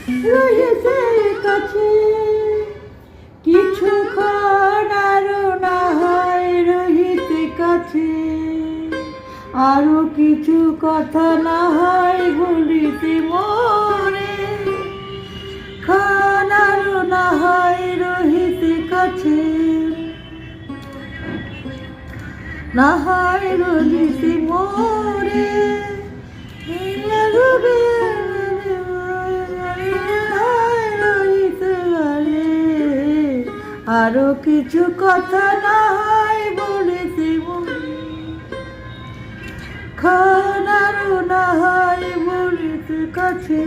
রয়েছে কাছে কিছুক্ষণ আরো না হয় রহিতে কাছে আরো কিছু কথা না হয় বলিতে মোরে খান আরো না হয় রহিতে কাছে না হয় রহিতে মোরে আরো কিছু কথা না হয় বলিতে খান আরো না হয় বলিতে কাছে।